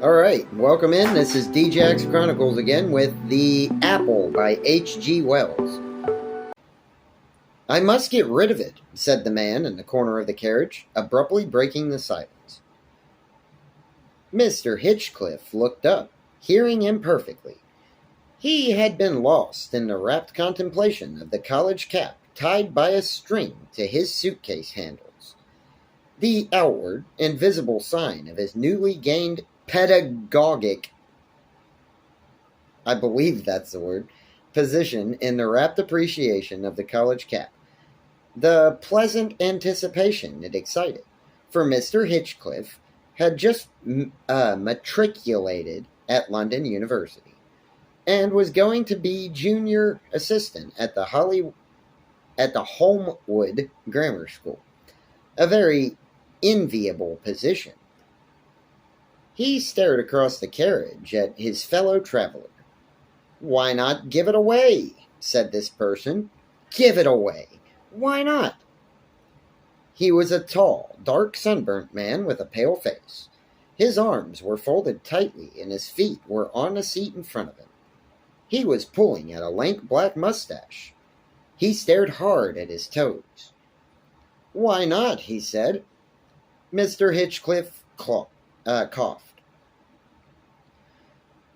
Alright, welcome in. This is DJX Chronicles again with The Apple by H.G. Wells. "I must get rid of it," said the man in the corner of the carriage, abruptly breaking the silence. Mr. Hitchcliff looked up, hearing imperfectly. He had been lost in the rapt contemplation of the college cap tied by a string to his suitcase handles, the outward, invisible sign of his newly gained pedagogic, I believe that's the word, position in the rapt appreciation of the college cap, the pleasant anticipation it excited, for Mr. Hitchcliff had just matriculated at London University, and was going to be junior assistant at the Holmwood Grammar School, a very enviable position. He stared across the carriage at his fellow traveler. "Why not give it away?" said this person. "Give it away. Why not?" He was a tall, dark, sunburnt man with a pale face. His arms were folded tightly and his feet were on the seat in front of him. He was pulling at a lank black mustache. He stared hard at his toes. "Why not?" he said. Mr. Hitchcliff coughed.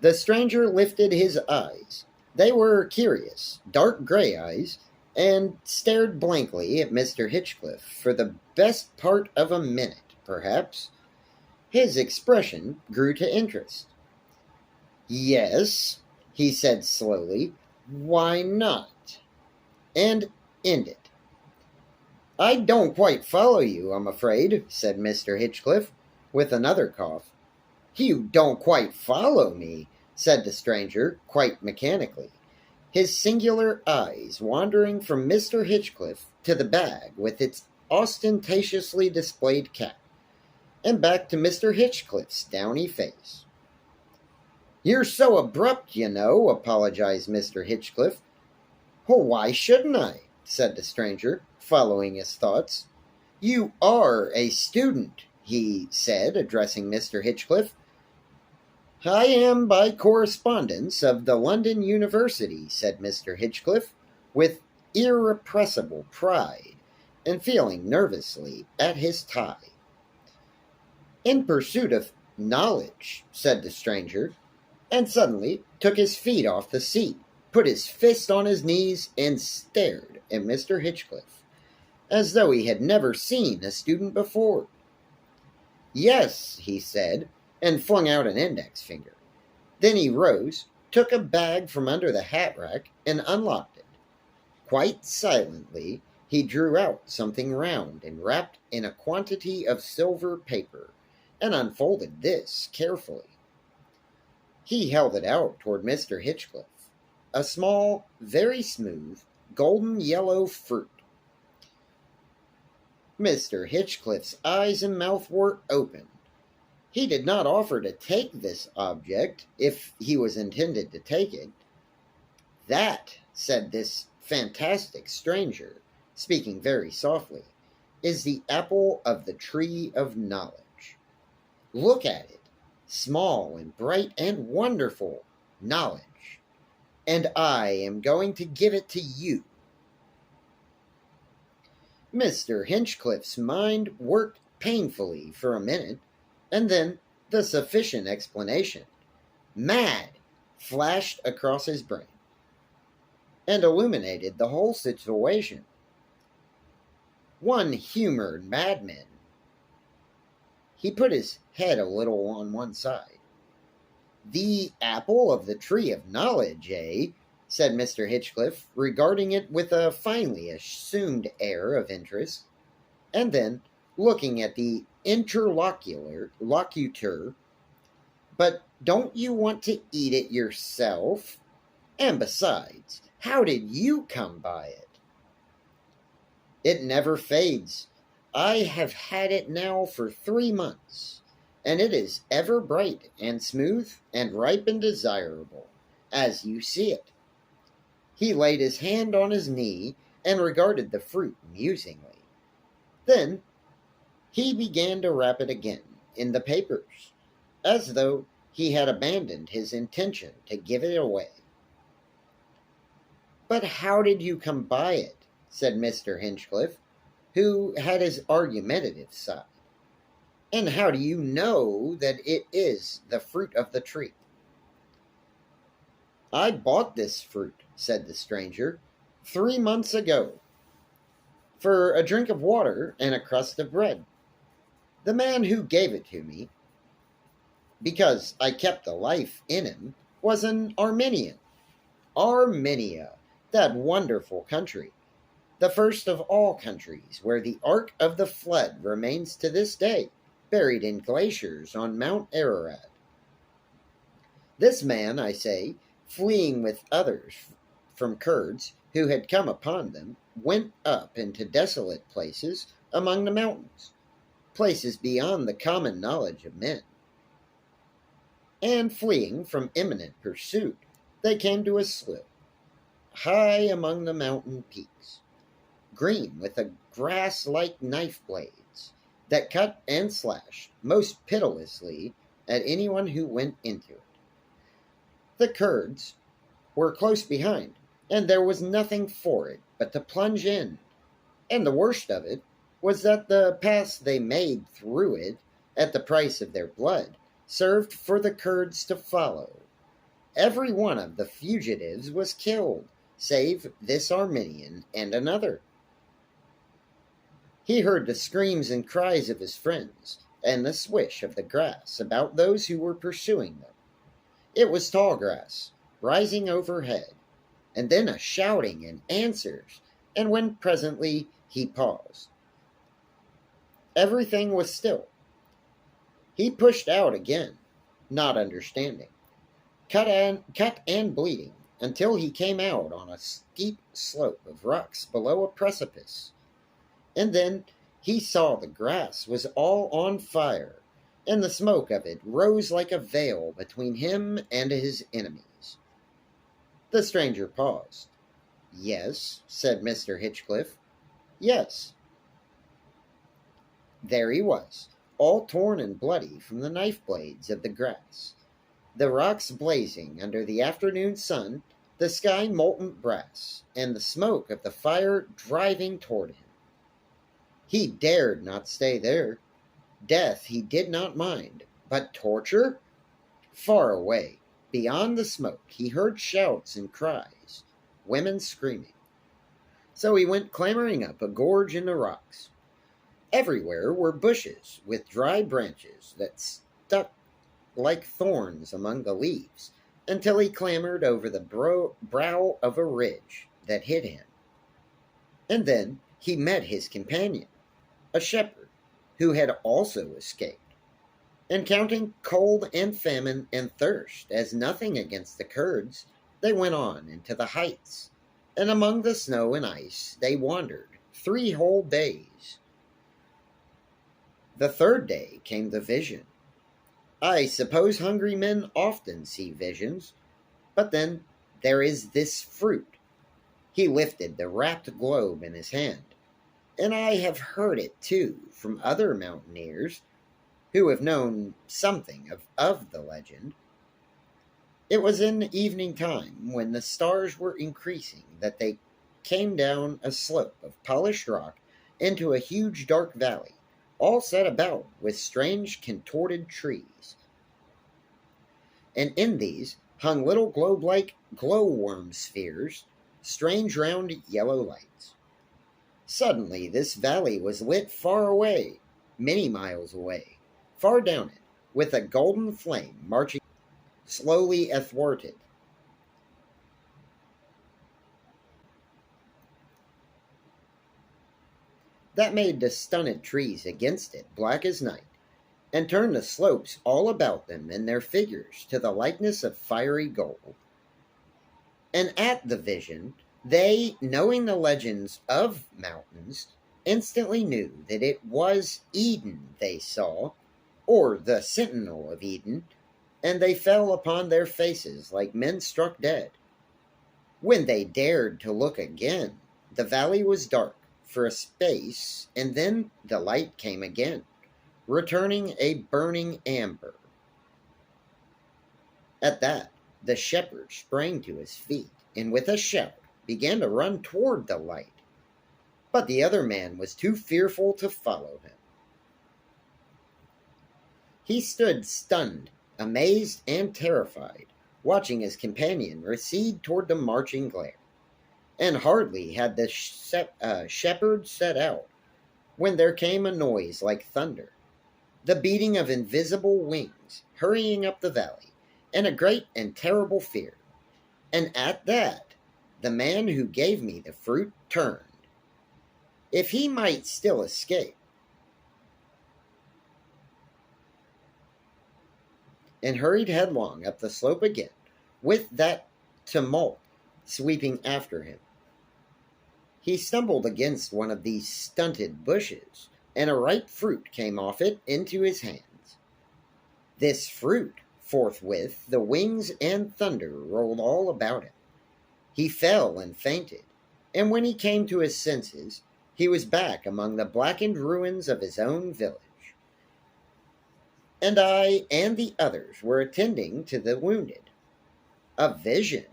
The stranger lifted his eyes. They were curious, dark gray eyes, and stared blankly at Mr. Hitchcliff for the best part of a minute, perhaps. His expression grew to interest. "Yes," he said slowly, "why not?" and ended. "I don't quite follow you, I'm afraid," said Mr. Hitchcliff, with another cough. "You don't quite follow me," said the stranger, quite mechanically, his singular eyes wandering from Mr. Hitchcliff to the bag with its ostentatiously displayed cap, and back to Mr. Hitchcliff's downy face. "You're so abrupt, you know," apologized Mr. Hitchcliff. "Well, why shouldn't I?" said the stranger, following his thoughts. "You are a student," he said, addressing Mr. Hitchcliff. "I am by correspondence of the London University," said Mr. Hitchcliff, with irrepressible pride, and feeling nervously at his tie. "In pursuit of knowledge," said the stranger, and suddenly took his feet off the seat, put his fist on his knees, and stared at Mr. Hitchcliff, as though he had never seen a student before. "Yes," he said, and flung out an index finger. Then he rose, took a bag from under the hat rack, and unlocked it. Quite silently, he drew out something round and wrapped in a quantity of silver paper, and unfolded this carefully. He held it out toward Mr. Hitchcliff. A small, very smooth, golden yellow fruit. Mr. Hitchcliff's eyes and mouth were open. He did not offer to take this object, if he was intended to take it. "That," said this fantastic stranger, speaking very softly, "is the apple of the tree of knowledge. Look at it, small and bright and wonderful, knowledge. And I am going to give it to you." Mr. Hinchcliffe's mind worked painfully for a minute, and then the sufficient explanation, "mad," flashed across his brain, and illuminated the whole situation. One humored madman. He put his head a little on one side. "The apple of the tree of knowledge, eh?" said Mr. Hitchcliff, regarding it with a finely assumed air of interest, and then looking at the interlocutor, "But don't you want to eat it yourself? And besides, how did you come by it?" "It never fades. I have had it now for 3 months, and it is ever bright and smooth and ripe and desirable, as you see it." He laid his hand on his knee and regarded the fruit musingly. Then he began to wrap it again, in the papers, as though he had abandoned his intention to give it away. "But how did you come by it?" said Mr. Hinchcliffe, who had his argumentative side. "And how do you know that it is the fruit of the tree?" "I bought this fruit," said the stranger, "3 months ago, for a drink of water and a crust of bread. The man who gave it to me, because I kept the life in him, was an Armenian. Armenia, that wonderful country, the first of all countries, where the Ark of the Flood remains to this day, buried in glaciers on Mount Ararat. This man, I say, fleeing with others from Kurds who had come upon them, went up into desolate places among the mountains, places beyond the common knowledge of men. And fleeing from imminent pursuit, they came to a slough, high among the mountain peaks, green with a grass-like knife blades that cut and slashed most pitilessly at anyone who went into it. The Kurds were close behind, and there was nothing for it but to plunge in. And the worst of it was that the pass they made through it, at the price of their blood, served for the Kurds to follow. Every one of the fugitives was killed, save this Armenian and another. He heard the screams and cries of his friends, and the swish of the grass about those who were pursuing them. It was tall grass, rising overhead, and then a shouting and answers, and when presently he paused, everything was still. He pushed out again, not understanding, cut and bleeding, until he came out on a steep slope of rocks below a precipice. And then he saw the grass was all on fire, and the smoke of it rose like a veil between him and his enemies. The stranger paused. "Yes," said Mr. Hinchcliffe. "Yes." There he was, all torn and bloody from the knife blades of the grass, the rocks blazing under the afternoon sun, the sky molten brass, and the smoke of the fire driving toward him. He dared not stay there. Death he did not mind, but torture? Far away, beyond the smoke, he heard shouts and cries, women screaming. So he went clambering up a gorge in the rocks. Everywhere were bushes with dry branches that stuck like thorns among the leaves, until he clambered over the brow of a ridge that hid him. And then he met his companion, a shepherd, who had also escaped, and counting cold and famine and thirst as nothing against the Kurds, they went on into the heights, and among the snow and ice they wandered 3 whole days. The 3rd day came the vision. I suppose hungry men often see visions, but then there is this fruit. He lifted the wrapped globe in his hand, and I have heard it too from other mountaineers who have known something of the legend. It was in evening time, when the stars were increasing, that they came down a slope of polished rock into a huge dark valley, all set about with strange contorted trees. And in these hung little globe-like glowworm spheres, strange round yellow lights. Suddenly this valley was lit far away, many miles away, far down it, with a golden flame marching slowly athwart it. That made the stunted trees against it black as night, and turned the slopes all about them and their figures to the likeness of fiery gold. And at the vision, they, knowing the legends of mountains, instantly knew that it was Eden they saw, or the sentinel of Eden, and they fell upon their faces like men struck dead. When they dared to look again, the valley was dark for a space, and then the light came again, returning a burning amber. At that, the shepherd sprang to his feet and with a shout began to run toward the light. But the other man was too fearful to follow him. He stood stunned, amazed, and terrified, watching his companion recede toward the marching glare. And hardly had the shepherd set out when there came a noise like thunder, the beating of invisible wings hurrying up the valley, and a great and terrible fear. And at that, the man who gave me the fruit turned, if he might still escape, and hurried headlong up the slope again, with that tumult sweeping after him. He stumbled against one of these stunted bushes, and a ripe fruit came off it into his hands. This fruit, forthwith, the wings and thunder rolled all about him. He fell and fainted, and when he came to his senses, he was back among the blackened ruins of his own village. And I and the others were attending to the wounded. A vision.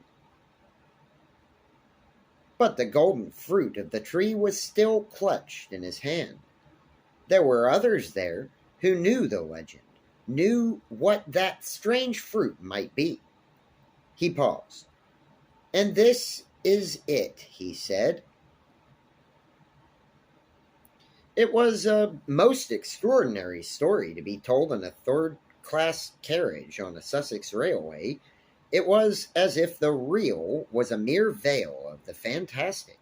But the golden fruit of the tree was still clutched in his hand. There were others there who knew the legend, knew what that strange fruit might be. He paused. And this is it, he said. It was a most extraordinary story to be told in a third-class carriage on a Sussex railway. It was as if the real was a mere veil of the fantastic.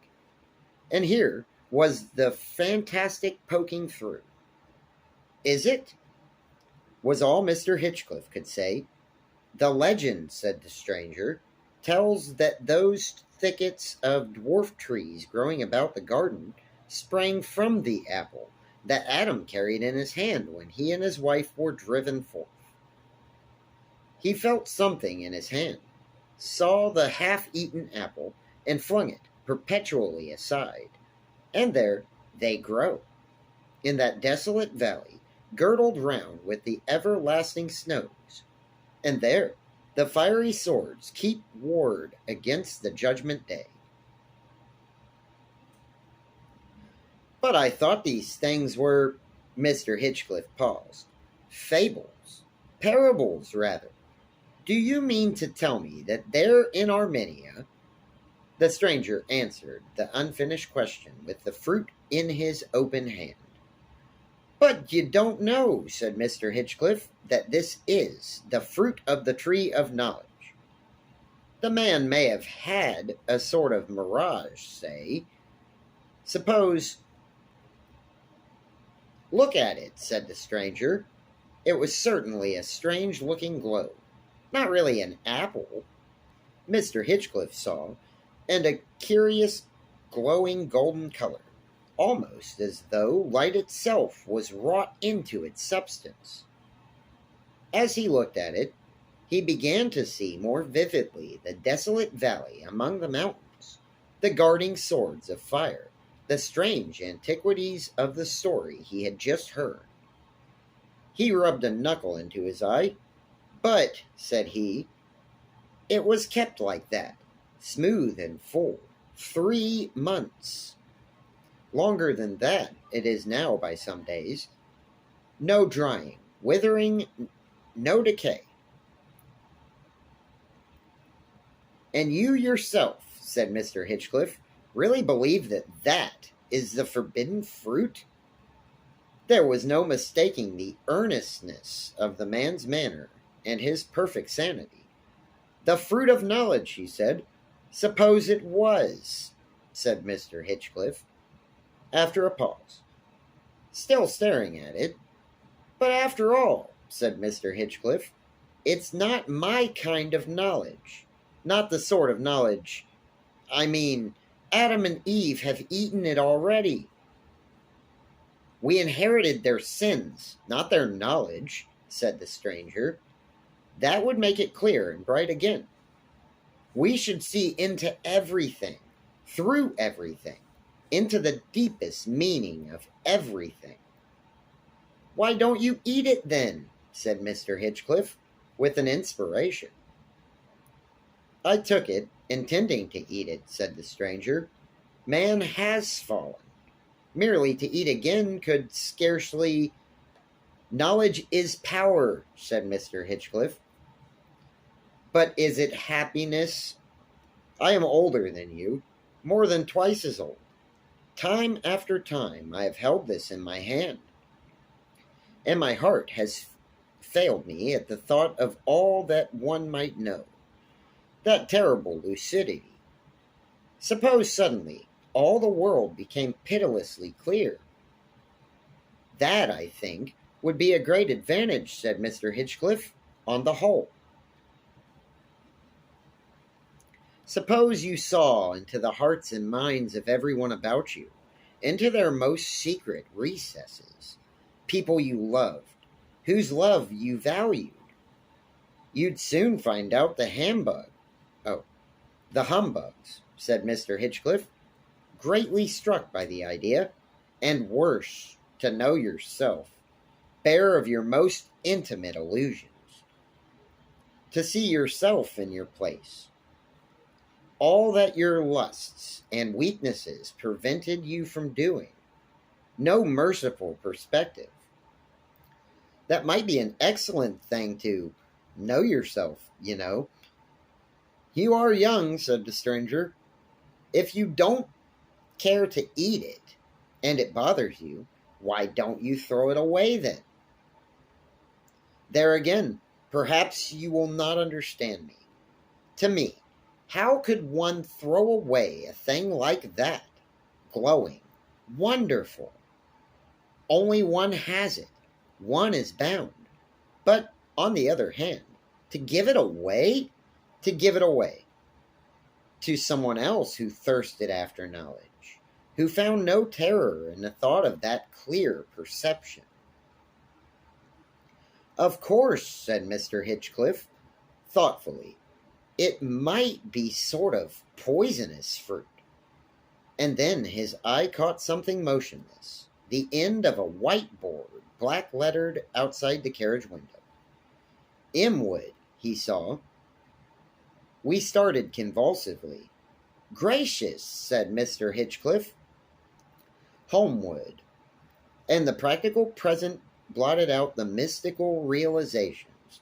And here was the fantastic poking through. Is it? Was all Mr. Hitchcliff could say. The legend, said the stranger, tells that those thickets of dwarf trees growing about the garden sprang from the apple that Adam carried in his hand when he and his wife were driven forth. He felt something in his hand, saw the half-eaten apple, and flung it perpetually aside. And there they grow, in that desolate valley, girdled round with the everlasting snows. And there the fiery swords keep ward against the judgment day. But I thought these things were, Mr. Hitchcliff paused, fables, parables rather. Do you mean to tell me that there in Armenia? The stranger answered the unfinished question with the fruit in his open hand. But you don't know, said Mr. Hitchcliff, that this is the fruit of the tree of knowledge. The man may have had a sort of mirage, say. Suppose... Look at it, said the stranger. It was certainly a strange-looking globe. Not really an apple, Mr. Hitchcliff saw, and a curious glowing golden color, almost as though light itself was wrought into its substance. As he looked at it, he began to see more vividly the desolate valley among the mountains, the guarding swords of fire, the strange antiquities of the story he had just heard. He rubbed a knuckle into his eye. But, said he, it was kept like that, smooth and full, 3 months. Longer than that it is now by some days. No drying, withering, no decay. And you yourself, said Mr. Hitchcliff, really believe that that is the forbidden fruit? There was no mistaking the earnestness of the man's manner and his perfect sanity. The fruit of knowledge, he said. Suppose it was, said Mr. Hitchcliff, after a pause, still staring at it. But after all, said Mr. Hitchcliff, it's not my kind of knowledge. Not the sort of knowledge... I mean, Adam and Eve have eaten it already. We inherited their sins, not their knowledge, said the stranger. That would make it clear and bright again. We should see into everything, through everything, into the deepest meaning of everything. Why don't you eat it then? Said Mr. Hitchcliff, with an inspiration. I took it, intending to eat it, said the stranger. Man has fallen. Merely to eat again could scarcely. Knowledge is power, said Mr. Hitchcliff. But is it happiness? I am older than you, more than twice as old. Time after time I have held this in my hand, and my heart has failed me at the thought of all that one might know. That terrible lucidity. Suppose suddenly all the world became pitilessly clear. That, I think, would be a great advantage, said Mr. Hitchcliff, on the whole. Suppose you saw into the hearts and minds of everyone about you, into their most secret recesses, people you loved, whose love you valued. You'd soon find out the humbugs, said Mr. Hitchcliff, greatly struck by the idea, and worse, to know yourself, bare of your most intimate illusions, to see yourself in your place. All that your lusts and weaknesses prevented you from doing. No merciful perspective. That might be an excellent thing to know yourself, you know. You are young, said the stranger. If you don't care to eat it, and it bothers you, why don't you throw it away then? There again, perhaps you will not understand me. To me, how could one throw away a thing like that? Glowing, wonderful. Only one has it. One is bound. But, on the other hand, to give it away? To give it away to someone else who thirsted after knowledge, who found no terror in the thought of that clear perception. Of course, said Mr. Hitchcliff, thoughtfully, it might be sort of poisonous fruit. And then his eye caught something motionless, the end of a whiteboard, black-lettered outside the carriage window. Imwood, he saw. We started convulsively. Gracious, said Mr. Hitchcliff. Homewood. And the practical present blotted out the mystical realizations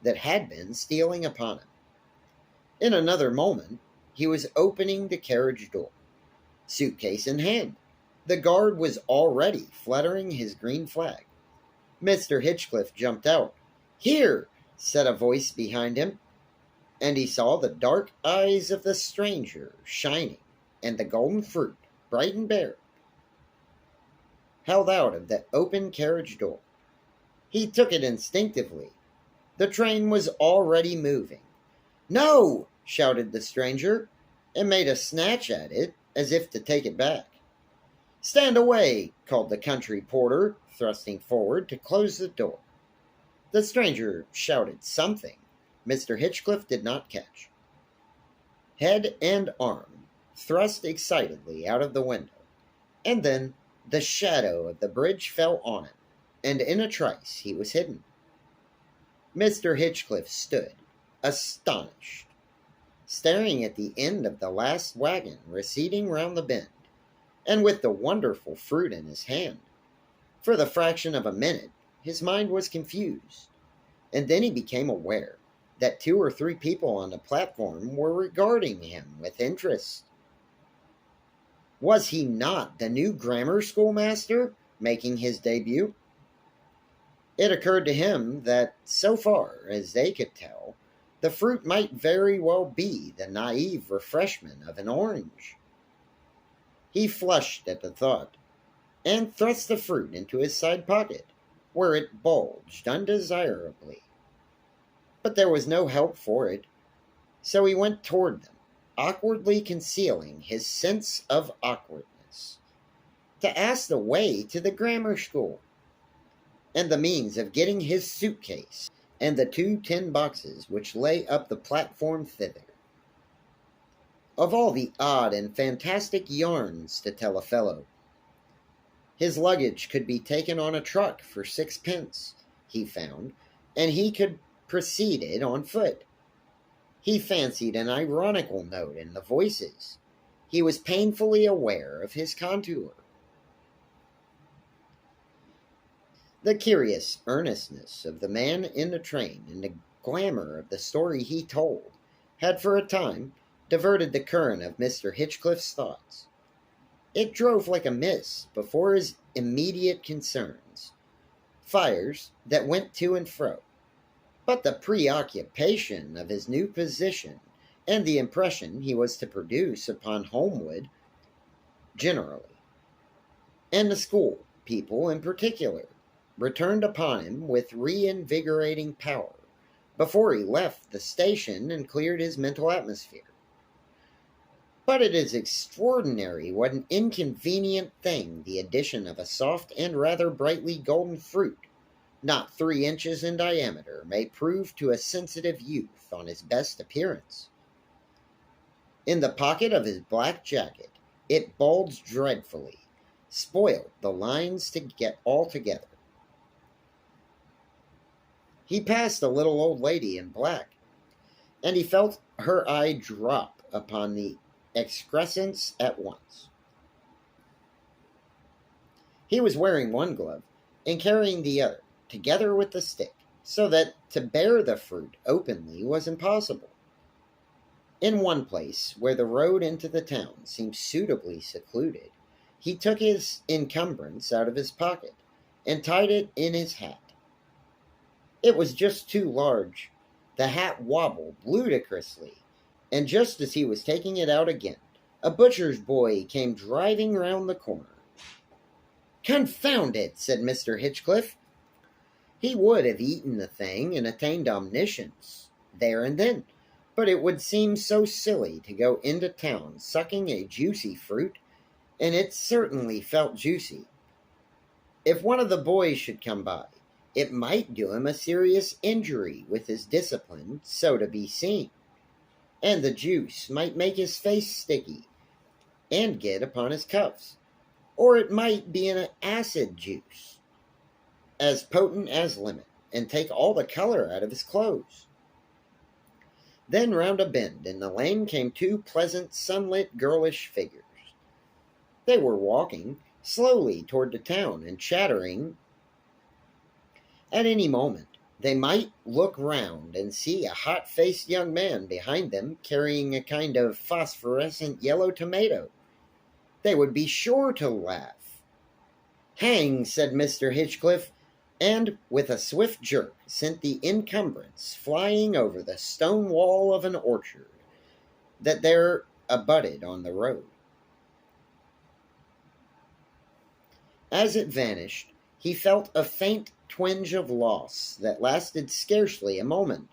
that had been stealing upon him. In another moment, he was opening the carriage door, suitcase in hand. The guard was already fluttering his green flag. Mr. Hitchcliff jumped out. Here, said a voice behind him, and he saw the dark eyes of the stranger shining, and the golden fruit, bright and bare, held out of the open carriage door. He took it instinctively. The train was already moving. No! Shouted the stranger, and made a snatch at it as if to take it back. Stand away, called the country porter, thrusting forward to close the door. The stranger shouted something Mr. Hitchcliff did not catch. Head and arm thrust excitedly out of the window, and then the shadow of the bridge fell on him, and in a trice he was hidden. Mr. Hitchcliff stood, astonished, staring at the end of the last wagon receding round the bend, and with the wonderful fruit in his hand. For the fraction of a minute his mind was confused, and then he became aware that 2 or 3 people on the platform were regarding him with interest. Was he not the new grammar school master making his debut? It occurred to him that, so far as they could tell, the fruit might very well be the naive refreshment of an orange. He flushed at the thought, and thrust the fruit into his side pocket, where it bulged undesirably. But there was no help for it, so he went toward them, awkwardly concealing his sense of awkwardness, to ask the way to the grammar school, and the means of getting his suitcase and the 2 tin boxes which lay up the platform thither. Of all the odd and fantastic yarns to tell a fellow, His luggage could be taken on a truck for 6 pence, he found, and he could proceed it on foot. He fancied an ironical note in the voices. He was painfully aware of his contour. The curious earnestness of the man in the train and the glamour of the story he told had for a time diverted the current of Mr. Hitchcliff's thoughts. It drove like a mist before his immediate concerns, fires that went to and fro, but the preoccupation of his new position and the impression he was to produce upon Holmwood generally, and the school people in particular, returned upon him with reinvigorating power before he left the station and cleared his mental atmosphere. But it is extraordinary what an inconvenient thing the addition of a soft and rather brightly golden fruit, not 3 inches in diameter, may prove to a sensitive youth on his best appearance. In the pocket of his black jacket, it bulged dreadfully, spoiled the lines to get all together. He passed a little old lady in black, and he felt her eye drop upon the excrescence at once. He was wearing one glove and carrying the other, together with the stick, so that to bear the fruit openly was impossible. In one place, where the road into the town seemed suitably secluded, he took his encumbrance out of his pocket and tied it in his hat. It was just too large. The hat wobbled ludicrously, and just as he was taking it out again, a butcher's boy came driving round the corner. "Confound it," said Mr. Hitchcliff. He would have eaten the thing and attained omniscience there and then, but it would seem so silly to go into town sucking a juicy fruit, and it certainly felt juicy. If one of the boys should come by, it might do him a serious injury with his discipline so to be seen, and the juice might make his face sticky and get upon his cuffs, or it might be an acid juice, as potent as lemon, and take all the color out of his clothes. Then round a bend in the lane came 2 pleasant, sunlit, girlish figures. They were walking slowly toward the town and chattering. At any moment, they might look round and see a hot-faced young man behind them carrying a kind of phosphorescent yellow tomato. They would be sure to laugh. "Hang," said Mr. Hitchcliff, and with a swift jerk sent the encumbrance flying over the stone wall of an orchard that there abutted on the road. As it vanished, he felt a faint twinge of loss that lasted scarcely a moment.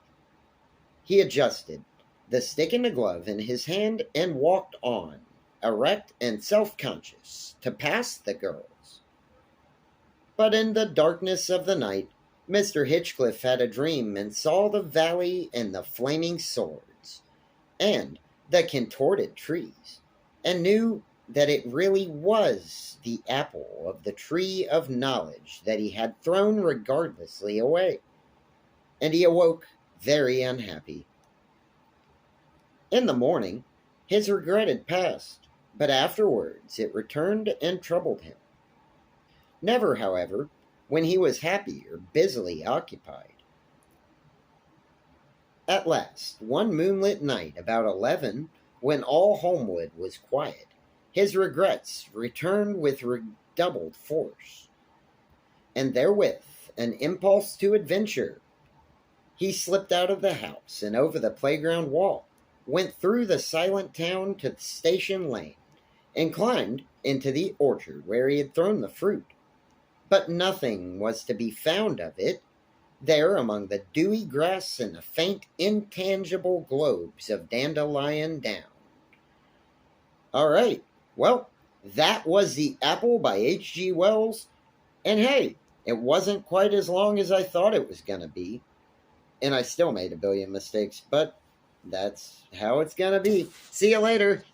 He adjusted the stick and the glove in his hand and walked on, erect and self-conscious, to pass the girls. But in the darkness of the night, Mr. Hitchcliff had a dream and saw the valley and the flaming swords, and the contorted trees, and knew that it really was the apple of the tree of knowledge that he had thrown regardlessly away, and he awoke very unhappy. In the morning, his regret had passed, but afterwards it returned and troubled him. Never, however, when he was happy or busily occupied. At last, one moonlit night about 11, when all Holmwood was quiet, his regrets returned with redoubled force, and therewith an impulse to adventure. He slipped out of the house and over the playground wall, went through the silent town to the station lane, and climbed into the orchard where he had thrown the fruit. But nothing was to be found of it there among the dewy grass and the faint, intangible globes of Dandelion Down. All right. Well, that was The Apple by H.G. Wells. And hey, it wasn't quite as long as I thought it was going to be. And I still made a billion mistakes, but that's how it's going to be. See you later.